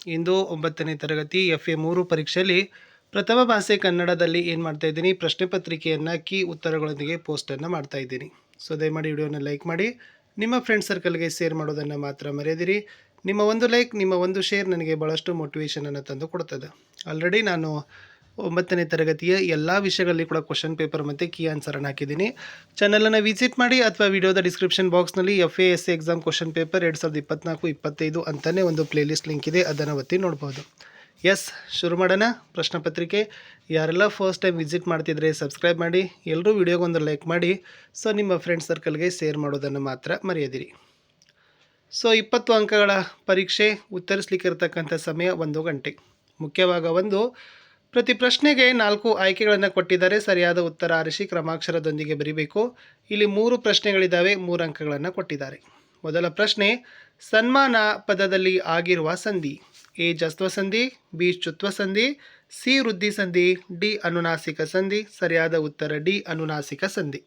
ಇಂದು 9ನೇ ತರಗತಿ FA 3 ಪರೀಕ್ಷೆಯಲ್ಲಿ ಪ್ರಥಮ ಭಾಷೆ ಕನ್ನಡದಲ್ಲಿ ಏನು ಮಾಡ್ತಾ ಇದ್ದೀನಿ, ಪ್ರಶ್ನೆ ಪತ್ರಿಕೆಯನ್ನು ಹಾಕಿ ಉತ್ತರಗಳೊಂದಿಗೆ ಪೋಸ್ಟನ್ನು ಮಾಡ್ತಾ ಇದ್ದೀನಿ. ಸೊ ದಯಮಾಡಿ ವಿಡಿಯೋನ ಲೈಕ್ ಮಾಡಿ, ನಿಮ್ಮ ಫ್ರೆಂಡ್ ಸರ್ಕಲ್ಗೆ ಶೇರ್ ಮಾಡೋದನ್ನು ಮಾತ್ರ ಮರೆಯದಿರಿ. ನಿಮ್ಮ ಒಂದು ಲೈಕ್, ನಿಮ್ಮ ಒಂದು ಶೇರ್ ನನಗೆ ಭಾಳಷ್ಟು ಮೋಟಿವೇಶನನ್ನು ತಂದು ಕೊಡ್ತದೆ. ಆಲ್ರೆಡಿ ನಾನು 9ನೇ ತರಗತಿಯ ಎಲ್ಲ ವಿಷಯಗಳಲ್ಲಿ ಕೂಡ ಕ್ವಶನ್ ಪೇಪರ್ ಮತ್ತು ಕೀ ಆನ್ಸರನ್ನು ಹಾಕಿದ್ದೀನಿ. ಚಾನಲನ್ನು ವಿಸಿಟ್ ಮಾಡಿ ಅಥವಾ ವಿಡಿಯೋದ ಡಿಸ್ಕ್ರಿಪ್ಷನ್ ಬಾಕ್ಸ್ನಲ್ಲಿ FA SC exam question paper 2024-25 ಅಂತಲೇ ಒಂದು ಪ್ಲೇಲಿಸ್ಟ್ ಲಿಂಕ್ ಇದೆ, ಅದನ್ನು ಒತ್ತಿ ನೋಡ್ಬೋದು. ಎಸ್, ಶುರು ಮಾಡೋಣ. ಪ್ರಶ್ನೆ ಪತ್ರಿಕೆ ಯಾರೆಲ್ಲ ಫಸ್ಟ್ ಟೈಮ್ ವಿಸಿಟ್ ಮಾಡ್ತಿದ್ರೆ ಸಬ್ಸ್ಕ್ರೈಬ್ ಮಾಡಿ, ಎಲ್ಲರೂ ವಿಡಿಯೋಗೊಂದು ಲೈಕ್ ಮಾಡಿ. ಸೊ ನಿಮ್ಮ ಫ್ರೆಂಡ್ ಸರ್ಕಲ್ಗೆ ಶೇರ್ ಮಾಡೋದನ್ನು ಮಾತ್ರ ಮರೆಯದಿರಿ. ಸೊ 20 ಅಂಕಗಳ ಪರೀಕ್ಷೆ, ಉತ್ತರಿಸಲಿಕ್ಕಿರ್ತಕ್ಕಂಥ ಸಮಯ 1 ಗಂಟೆ. ಮುಖ್ಯವಾಗ ಒಂದು, ಪ್ರತಿ ಪ್ರಶ್ನೆಗೆ 4 ಆಯ್ಕೆಗಳನ್ನು ಕೊಟ್ಟಿದ್ದಾರೆ. ಸರಿಯಾದ ಉತ್ತರ ಆರಿಸಿ ಕ್ರಮಾಕ್ಷರದೊಂದಿಗೆ ಬರೀಬೇಕು. ಇಲ್ಲಿ 3 ಪ್ರಶ್ನೆಗಳಿದ್ದಾವೆ, 3 ಅಂಕಗಳನ್ನು ಕೊಟ್ಟಿದ್ದಾರೆ. ಮೊದಲ ಪ್ರಶ್ನೆ, ಸನ್ಮಾನ ಪದದಲ್ಲಿ ಆಗಿರುವ ಸಂಧಿ. ಎ ಜಸ್ತ್ವ ಸಂಧಿ, ಬಿ ಚುತ್ವ ಸಂಧಿ, ಸಿ ವೃದ್ಧಿ ಸಂಧಿ, ಡಿ ಅನುನಾಸಿಕ ಸಂಧಿ. ಸರಿಯಾದ ಉತ್ತರ ಡಿ ಅನುನಾಸಿಕ ಸಂಧಿ.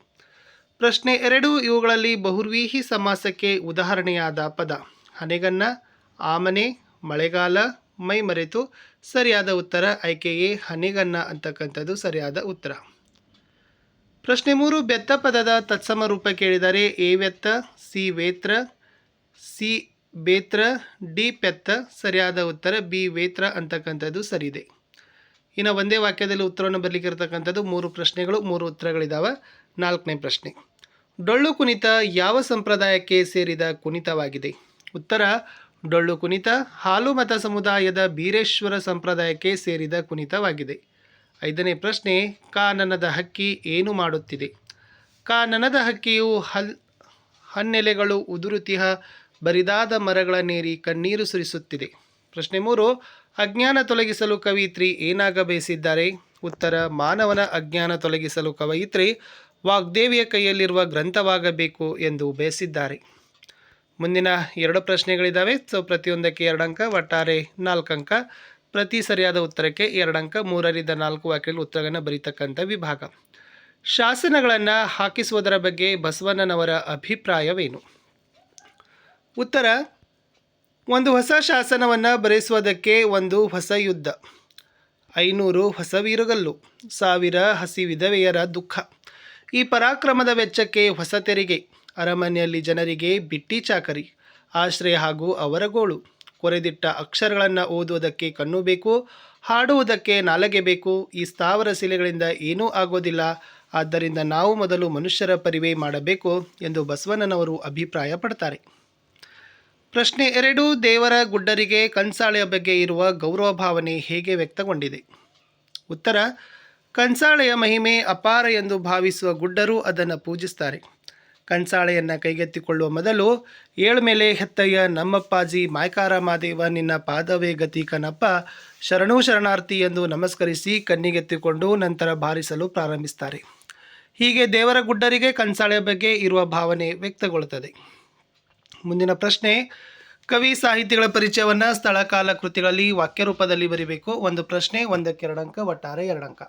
ಪ್ರಶ್ನೆ 2, ಇವುಗಳಲ್ಲಿ ಬಹುರ್ವೀಹಿ ಸಮಾಸಕ್ಕೆ ಉದಾಹರಣೆಯಾದ ಪದ. ಹನೆಗನ್ನ, ಆಮನೆ, ಮಳೆಗಾಲ, ಮೈ ಮರೆತು. ಸರಿಯಾದ ಉತ್ತರ ಆಯ್ಕೆ ಎ, ಹನೆಗನ್ನ ಅಂತಕ್ಕಂಥದ್ದು ಸರಿಯಾದ ಉತ್ತರ. ಪ್ರಶ್ನೆ 3, ಬೆತ್ತ ಪದದ ತತ್ಸಮ ರೂಪ ಕೇಳಿದರೆ. ಎ ವ್ಯತ್ತ, ಸಿ ವೇತ್ರ, ಸಿ ಬೇತ್ರ, ಡಿ ಪೆತ್ತ. ಸರಿಯಾದ ಉತ್ತರ ಬಿ ವೇತ್ರ ಅಂತಕ್ಕಂಥದ್ದು ಸರಿದೆ. ಇನ್ನು ಒಂದೇ ವಾಕ್ಯದಲ್ಲಿ ಉತ್ತರವನ್ನು ಬರಲಿಕ್ಕಿರ್ತಕ್ಕಂಥದ್ದು 3 ಪ್ರಶ್ನೆಗಳು, 3 ಉತ್ತರಗಳಿದ್ದಾವೆ. 4ನೇ ಪ್ರಶ್ನೆ, ಡೊಳ್ಳು ಕುಣಿತ ಯಾವ ಸಂಪ್ರದಾಯಕ್ಕೆ ಸೇರಿದ ಕುಣಿತವಾಗಿದೆ? ಉತ್ತರ, ಡೊಳ್ಳು ಕುಣಿತ ಹಾಲು ಮತ ಸಮುದಾಯದ ಬೀರೇಶ್ವರ ಸಂಪ್ರದಾಯಕ್ಕೆ ಸೇರಿದ ಕುಣಿತವಾಗಿದೆ. 5ನೇ ಪ್ರಶ್ನೆ, ಕಾನನದ ಹಕ್ಕಿ ಏನು ಮಾಡುತ್ತಿದೆ? ಕಾನನದ ಹಕ್ಕಿಯು ಹನ್ನೆಲೆಗಳು ಉದುರುತಿಹ ಬರಿದಾದ ಮರಗಳನ್ನೇರಿ ಕಣ್ಣೀರು ಸುರಿಸುತ್ತಿದೆ. ಪ್ರಶ್ನೆ 3, ಅಜ್ಞಾನ ತೊಲಗಿಸಲು ಕವಯಿತ್ರಿ ಏನಾಗ ಬಯಸಿದ್ದಾರೆ? ಉತ್ತರ, ಮಾನವನ ಅಜ್ಞಾನ ತೊಲಗಿಸಲು ಕವಯಿತ್ರಿ ವಾಗ್ದೇವಿಯ ಕೈಯಲ್ಲಿರುವ ಗ್ರಂಥವಾಗಬೇಕು ಎಂದು ಬಯಸಿದ್ದಾರೆ. ಮುಂದಿನ 2 ಪ್ರಶ್ನೆಗಳಿದ್ದಾವೆ. ಸೊ ಪ್ರತಿಯೊಂದಕ್ಕೆ 2 ಅಂಕ, ಒಟ್ಟಾರೆ 4 ಅಂಕ. ಪ್ರತಿ ಸರಿಯಾದ ಉತ್ತರಕ್ಕೆ 2 ಅಂಕ. 3ರಿಂದ 4 ವಾಕ್ಯಗಳಲ್ಲಿ ಉತ್ತರಗಳನ್ನು ಬರೀತಕ್ಕಂಥ ವಿಭಾಗ. ಶಾಸನಗಳನ್ನು ಹಾಕಿಸುವುದರ ಬಗ್ಗೆ ಬಸವಣ್ಣನವರ ಅಭಿಪ್ರಾಯವೇನು? ಉತ್ತರ, ಒಂದು ಹೊಸ ಶಾಸನವನ್ನು ಬರೆಸುವುದಕ್ಕೆ ಒಂದು ಹೊಸ ಯುದ್ಧ, 500 ಹೊಸ ವೀರುಗಲ್ಲು, 1000 ಹಸಿ ವಿಧವೆಯರ ದುಃಖ, ಈ ಪರಾಕ್ರಮದ ವೆಚ್ಚಕ್ಕೆ ಹೊಸ ತೆರಿಗೆ, ಅರಮನೆಯಲ್ಲಿ ಜನರಿಗೆ ಬಿಟ್ಟಿ ಚಾಕರಿ, ಆಶ್ರಯ ಹಾಗೂ ಅವರ ಗೋಳು, ಕೊರೆದಿಟ್ಟ ಅಕ್ಷರಗಳನ್ನು ಓದುವುದಕ್ಕೆ ಕಣ್ಣು ಬೇಕು, ಹಾಡುವುದಕ್ಕೆ ನಾಲಗೆ ಬೇಕು, ಈ ಸ್ಥಾವರ ಶಿಲೆಗಳಿಂದ ಏನೂ ಆಗೋದಿಲ್ಲ, ಆದ್ದರಿಂದ ನಾವು ಮೊದಲು ಮನುಷ್ಯರ ಪರಿವೇ ಮಾಡಬೇಕು ಎಂದು ಬಸವಣ್ಣನವರು ಅಭಿಪ್ರಾಯ ಪಡ್ತಾರೆ. ಪ್ರಶ್ನೆ 2, ದೇವರ ಗುಡ್ಡರಿಗೆ ಕಂಸಾಳೆಯ ಬಗ್ಗೆ ಇರುವ ಗೌರವ ಭಾವನೆ ಹೇಗೆ ವ್ಯಕ್ತಗೊಂಡಿದೆ? ಉತ್ತರ, ಕಂಸಾಳೆಯ ಮಹಿಮೆ ಅಪಾರ ಎಂದು ಭಾವಿಸುವ ಗುಡ್ಡರು ಅದನ್ನು ಪೂಜಿಸ್ತಾರೆ. ಕಂಸಾಳೆಯನ್ನು ಕೈಗೆತ್ತಿಕೊಳ್ಳುವ ಮೊದಲು ಏಳ್ಮೇಲೆ ಹೆತ್ತಯ್ಯ ನಮ್ಮಪ್ಪಾಜಿ ಮಾಯ್ಕಾರ ಮಾದೇವ ನಿನ್ನ ಪಾದವೇ ಗತಿ ಕನಪ್ಪ ಶರಣೂ ಶರಣಾರ್ಥಿ ಎಂದು ನಮಸ್ಕರಿಸಿ ಕಣ್ಣಿಗೆತ್ತಿಕೊಂಡು ನಂತರ ಬಾರಿಸಲು ಪ್ರಾರಂಭಿಸ್ತಾರೆ. ಹೀಗೆ ದೇವರ ಗುಡ್ಡರಿಗೆ ಕಂಸಾಳೆಯ ಬಗ್ಗೆ ಇರುವ ಭಾವನೆ ವ್ಯಕ್ತಗೊಳ್ಳುತ್ತದೆ. ಮುಂದಿನ ಪ್ರಶ್ನೆ, ಕವಿ ಸಾಹಿತಿಗಳ ಪರಿಚಯವನ್ನು ಸ್ಥಳ ಕಾಲ ಕೃತಿಗಳಲ್ಲಿ ವಾಕ್ಯ ರೂಪದಲ್ಲಿ ಬರೀಬೇಕು. 1 ಪ್ರಶ್ನೆ, 1ಕ್ಕೆ 2 ಅಂಕ, ಒಟ್ಟಾರೆ 2 ಅಂಕ.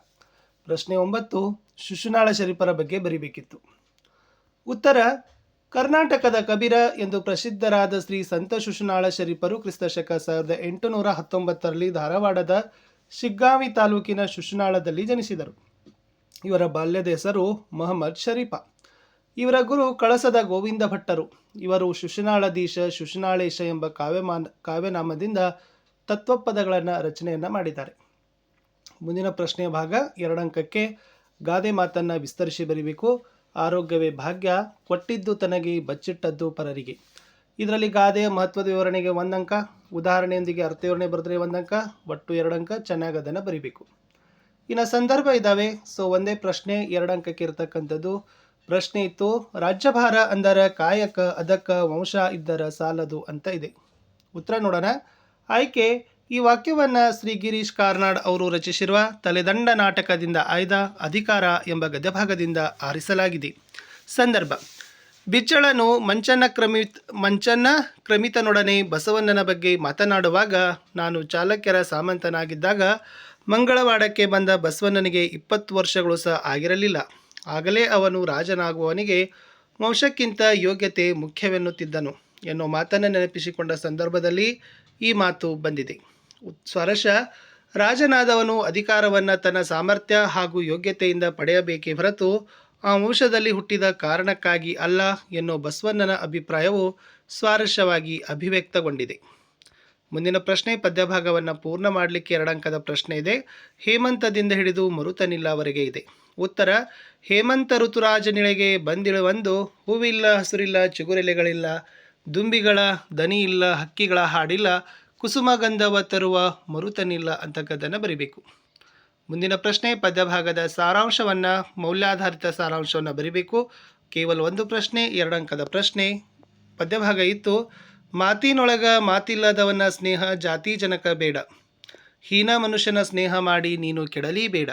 ಪ್ರಶ್ನೆ 9, ಶಿಶುನಾಳ ಶರೀಫರ ಬಗ್ಗೆ ಬರೀಬೇಕಿತ್ತು. ಉತ್ತರ, ಕರ್ನಾಟಕದ ಕಬೀರ ಎಂದು ಪ್ರಸಿದ್ಧರಾದ ಶ್ರೀ ಸಂತ ಶಿಶುನಾಳ ಶರೀಫರು ಕ್ರಿಸ್ತಶಕ 1819ರಲ್ಲಿ ಧಾರವಾಡದ ಶಿಗ್ಗಾಂವಿ ತಾಲೂಕಿನ ಶಿಶುನಾಳದಲ್ಲಿ ಜನಿಸಿದರು. ಇವರ ಬಾಲ್ಯದ ಹೆಸರು ಮೊಹಮ್ಮದ್ ಶರೀಫ. ಇವರ ಗುರು ಕಳಸದ ಗೋವಿಂದ ಭಟ್ಟರು. ಇವರು ಶಿಶುನಾಳಧೀಶ, ಶಿಶುನಾಳೇಶ ಎಂಬ ಕಾವ್ಯನಾಮದಿಂದ ತತ್ವಪದಗಳನ್ನು ರಚನೆಯನ್ನು ಮಾಡಿದ್ದಾರೆ. ಮುಂದಿನ ಪ್ರಶ್ನೆಯ ಭಾಗ 2 ಅಂಕಕ್ಕೆ ಗಾದೆ ಮಾತನ್ನು ವಿಸ್ತರಿಸಿ ಬರೀಬೇಕು. ಆರೋಗ್ಯವೇ ಭಾಗ್ಯ, ಕೊಟ್ಟಿದ್ದು ತನಗೆ, ಬಚ್ಚಿಟ್ಟದ್ದು ಪರರಿಗೆ. ಇದರಲ್ಲಿ ಗಾದೆಯ ಮಹತ್ವದ ವಿವರಣೆಗೆ 1 ಅಂಕ, ಉದಾಹರಣೆಯೊಂದಿಗೆ ಅರ್ಥ ವಿವರಣೆ ಬರೆದ್ರೆ 1 ಅಂಕ, ಒಟ್ಟು 2 ಅಂಕ. ಚೆನ್ನಾಗಿ ಅದನ್ನು ಬರೀಬೇಕು. ಇನ್ನು ಸಂದರ್ಭ ಇದ್ದಾವೆ. ಸೊ ಒಂದೇ ಪ್ರಶ್ನೆ 2 ಅಂಕಕ್ಕೆ ಇರತಕ್ಕಂಥದ್ದು. ಪ್ರಶ್ನೆ ಇತ್ತು, ರಾಜ್ಯಭಾರ ಅಂದರ ಕಾಯಕ, ಅದಕ್ಕ ವಂಶ ಇದ್ದರ ಸಾಲದು ಅಂತ ಇದೆ. ಉತ್ತರ ನೋಡೋಣ. ಆಯ್ಕೆ, ಈ ವಾಕ್ಯವನ್ನು ಶ್ರೀ ಗಿರೀಶ್ ಕಾರ್ನಾಡ್ ಅವರು ರಚಿಸಿರುವ ತಲೆದಂಡ ನಾಟಕದಿಂದ ಆಯ್ದ ಅಧಿಕಾರ ಎಂಬ ಗದ್ಯಭಾಗದಿಂದ ಆರಿಸಲಾಗಿದೆ. ಸಂದರ್ಭ, ಬಿಚ್ಚಳನು ಮಂಚನ್ನ ಕ್ರಮಿತನೊಡನೆ ಬಸವಣ್ಣನ ಬಗ್ಗೆ ಮಾತನಾಡುವಾಗ, ನಾನು ಚಾಲುಕ್ಯರ ಸಾಮಂತನಾಗಿದ್ದಾಗ ಮಂಗಳವಾಡಕ್ಕೆ ಬಂದ ಬಸವಣ್ಣನಿಗೆ 20 ವರ್ಷಗಳು ಸಹ ಆಗಿರಲಿಲ್ಲ. ಆಗಲೇ ಅವನು ರಾಜನಾಗುವವನಿಗೆ ವಂಶಕ್ಕಿಂತ ಯೋಗ್ಯತೆ ಮುಖ್ಯವೆನ್ನುತ್ತಿದ್ದನು ಎನ್ನುವ ಮಾತನ್ನು ನೆನಪಿಸಿಕೊಂಡ ಸಂದರ್ಭದಲ್ಲಿ ಈ ಮಾತು ಬಂದಿದೆ. ಸ್ವಾರಸ್ಯ, ರಾಜನಾದವನು ಅಧಿಕಾರವನ್ನು ತನ್ನ ಸಾಮರ್ಥ್ಯ ಹಾಗೂ ಯೋಗ್ಯತೆಯಿಂದ ಪಡೆಯಬೇಕೇ ಹೊರತು ಆ ವಂಶದಲ್ಲಿ ಹುಟ್ಟಿದ ಕಾರಣಕ್ಕಾಗಿ ಅಲ್ಲ ಎನ್ನೋ ಬಸವಣ್ಣನ ಅಭಿಪ್ರಾಯವು ಸ್ವಾರಸ್ಯವಾಗಿ ಅಭಿವ್ಯಕ್ತಗೊಂಡಿದೆ. ಮುಂದಿನ ಪ್ರಶ್ನೆ, ಪದ್ಯಭಾಗವನ್ನು ಪೂರ್ಣ ಮಾಡಲಿಕ್ಕೆ 2 ಅಂಕದ ಪ್ರಶ್ನೆ ಇದೆ. ಹೇಮಂತದಿಂದ ಹಿಡಿದು ಮರುತನಿಲ್ಲವರೆಗೆ ಇದೆ. ಉತ್ತರ, ಹೇಮಂತ ಋತುರಾಜನಿಳೆಗೆ ಬಂದಿಳುವಂದು, ಹೂವಿಲ್ಲ ಹಸುರಿಲ್ಲ ಚಿಗುರೆಲೆಗಳಿಲ್ಲ, ದುಂಬಿಗಳ ದನಿ ಇಲ್ಲ, ಹಕ್ಕಿಗಳ ಹಾಡಿಲ್ಲ, ಕುಸುಮ ಗಂಧವ ತರುವ ಮರುತನಿಲ್ಲ ಅಂತಕ್ಕದ್ದನ್ನು ಬರಿಬೇಕು. ಮುಂದಿನ ಪ್ರಶ್ನೆ, ಪದ್ಯಭಾಗದ ಸಾರಾಂಶವನ್ನು, ಮೌಲ್ಯಾಧಾರಿತ ಸಾರಾಂಶವನ್ನು ಬರಿಬೇಕು. ಕೇವಲ 1 ಪ್ರಶ್ನೆ, 2 ಅಂಕದ ಪ್ರಶ್ನೆ. ಪದ್ಯಭಾಗ ಇತ್ತು, ಮಾತಿನೊಳಗ ಮಾತಿಲ್ಲದವನ ಸ್ನೇಹ ಜಾತಿ ಜನಕ ಬೇಡ, ಹೀನ ಮನುಷ್ಯನ ಸ್ನೇಹ ಮಾಡಿ ನೀನು ಕೆಡಲಿ ಬೇಡ.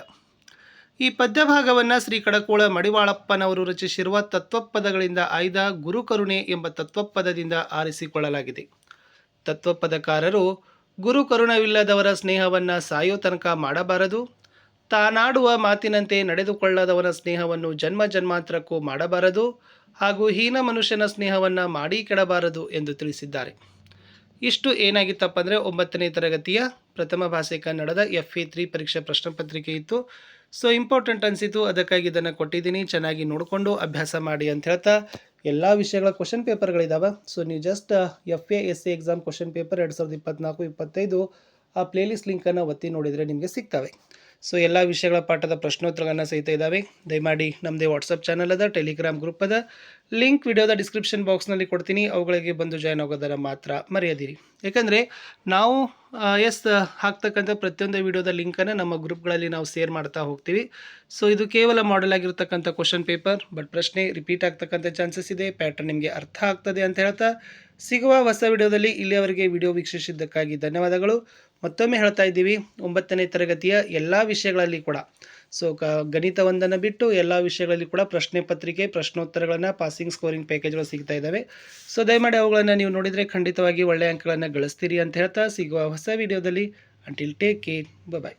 ಈ ಪದ್ಯಭಾಗವನ್ನು ಶ್ರೀ ಕಡಕೋಳ ಮಡಿವಾಳಪ್ಪನವರು ರಚಿಸಿರುವ ತತ್ವಪದಗಳಿಂದ ಆಯ್ದ ಗುರುಕರುಣೆ ಎಂಬ ತತ್ವಪದದಿಂದ ಆರಿಸಿಕೊಳ್ಳಲಾಗಿದೆ. ತತ್ವಪದಕಾರರು ಗುರುಕರುಣವಿಲ್ಲದವರ ಸ್ನೇಹವನ್ನು ಸಾಯೋ ತನಕ ಮಾಡಬಾರದು, ತಾನಾಡುವ ಮಾತಿನಂತೆ ನಡೆದುಕೊಳ್ಳದವನ ಸ್ನೇಹವನ್ನು ಜನ್ಮ ಜನ್ಮಾಂತರಕ್ಕೂ ಮಾಡಬಾರದು, ಹಾಗೂ ಹೀನ ಮನುಷ್ಯನ ಸ್ನೇಹವನ್ನು ಮಾಡಿ ಕೆಡಬಾರದು ಎಂದು ತಿಳಿಸಿದ್ದಾರೆ. ಇಷ್ಟು ಏನಾಗಿತ್ತಪ್ಪ ಅಂದರೆ 9ನೇ ತರಗತಿಯ ಪ್ರಥಮ ಭಾಷೆ ಕನ್ನಡದ FA3 ಪರೀಕ್ಷೆ ಪ್ರಶ್ನೆ ಪತ್ರಿಕೆ ಇತ್ತು. ಸೊ ಇಂಪಾರ್ಟೆಂಟ್ ಅನಿಸಿತು, ಅದಕ್ಕಾಗಿ ಇದನ್ನು ಕೊಟ್ಟಿದ್ದೀನಿ. ಚೆನ್ನಾಗಿ ನೋಡಿಕೊಂಡು ಅಭ್ಯಾಸ ಮಾಡಿ ಅಂತ ಹೇಳ್ತಾ, ಎಲ್ಲ ವಿಷಯಗಳ ಕ್ವಶನ್ ಪೇಪರ್ಗಳಿದ್ದಾವೆ. ಸೊ ನೀವು just FA SA exam question paper 2024-25 ಆ ಪ್ಲೇಲಿಸ್ಟ್ ಲಿಂಕನ್ನು ಒತ್ತಿ ನೋಡಿದರೆ ನಿಮಗೆ ಸಿಗ್ತವೆ. ಸೊ ಎಲ್ಲ ವಿಷಯಗಳ ಪಾಠದ ಪ್ರಶ್ನೋತ್ತರಗಳನ್ನು ಸಹಿತ ಇದ್ದಾವೆ. ದಯಮಾಡಿ ನಮ್ಮದೇ ವಾಟ್ಸಪ್ ಚಾನಲ್ ಅದ, ಟೆಲಿಗ್ರಾಮ್ ಗ್ರೂಪ್ ಅದ, ಲಿಂಕ್ ವಿಡಿಯೋದ ಡಿಸ್ಕ್ರಿಪ್ಷನ್ ಬಾಕ್ಸ್ನಲ್ಲಿ ಕೊಡ್ತೀನಿ. ಅವುಗಳಿಗೆ ಬಂದು ಜಾಯ್ನ್ ಆಗೋದನ್ನು ಮಾತ್ರ ಮರೆಯದಿರಿ. ಯಾಕಂದರೆ ನಾವು ಹಾಕ್ತಕ್ಕಂಥ ಪ್ರತಿಯೊಂದು ವಿಡಿಯೋದ ಲಿಂಕನ್ನು ನಮ್ಮ ಗ್ರೂಪ್ಗಳಲ್ಲಿ ನಾವು ಶೇರ್ ಮಾಡ್ತಾ ಹೋಗ್ತೀವಿ. ಸೊ ಇದು ಕೇವಲ ಮಾಡೆಲ್ ಆಗಿರ್ತಕ್ಕಂಥ ಕ್ವಶನ್ ಪೇಪರ್, ಬಟ್ ಪ್ರಶ್ನೆ ರಿಪೀಟ್ ಆಗ್ತಕ್ಕಂಥ ಚಾನ್ಸಸ್ ಇದೆ. ಪ್ಯಾಟರ್ನ್ ನಿಮಗೆ ಅರ್ಥ ಆಗ್ತದೆ ಅಂತ ಹೇಳ್ತಾ ಸಿಗುವ ಹೊಸ ವಿಡಿಯೋದಲ್ಲಿ. ಇಲ್ಲಿಯವರೆಗೆ ವಿಡಿಯೋ ವೀಕ್ಷಿಸಿದ್ದಕ್ಕಾಗಿ ಧನ್ಯವಾದಗಳು. ಮತ್ತೊಮ್ಮೆ ಹೇಳ್ತಾ ಇದ್ದೀವಿ, 9ನೇ ತರಗತಿಯ ಎಲ್ಲ ವಿಷಯಗಳಲ್ಲಿ ಕೂಡ, ಸೊ ಗಣಿತವೊಂದನ್ನು ಬಿಟ್ಟು ಎಲ್ಲ ವಿಷಯಗಳಲ್ಲಿ ಕೂಡ ಪ್ರಶ್ನೆ ಪತ್ರಿಕೆ ಪ್ರಶ್ನೋತ್ತರಗಳನ್ನು, ಪಾಸಿಂಗ್ ಸ್ಕೋರಿಂಗ್ ಪ್ಯಾಕೇಜ್ಗಳು ಸಿಗ್ತಾ ಇದ್ದಾವೆ. ಸೊ ದಯಮಾಡಿ ಅವುಗಳನ್ನು ನೀವು ನೋಡಿದರೆ ಖಂಡಿತವಾಗಿ ಒಳ್ಳೆಯ ಅಂಕಗಳನ್ನು ಗಳಿಸ್ತೀರಿ ಅಂತ ಹೇಳ್ತಾ ಸಿಗುವ ಹೊಸ ವಿಡಿಯೋದಲ್ಲಿ. ಅಂಟಿಲ್ ಟೇಕ್ ಕೇರ್, ಬಾಯ್.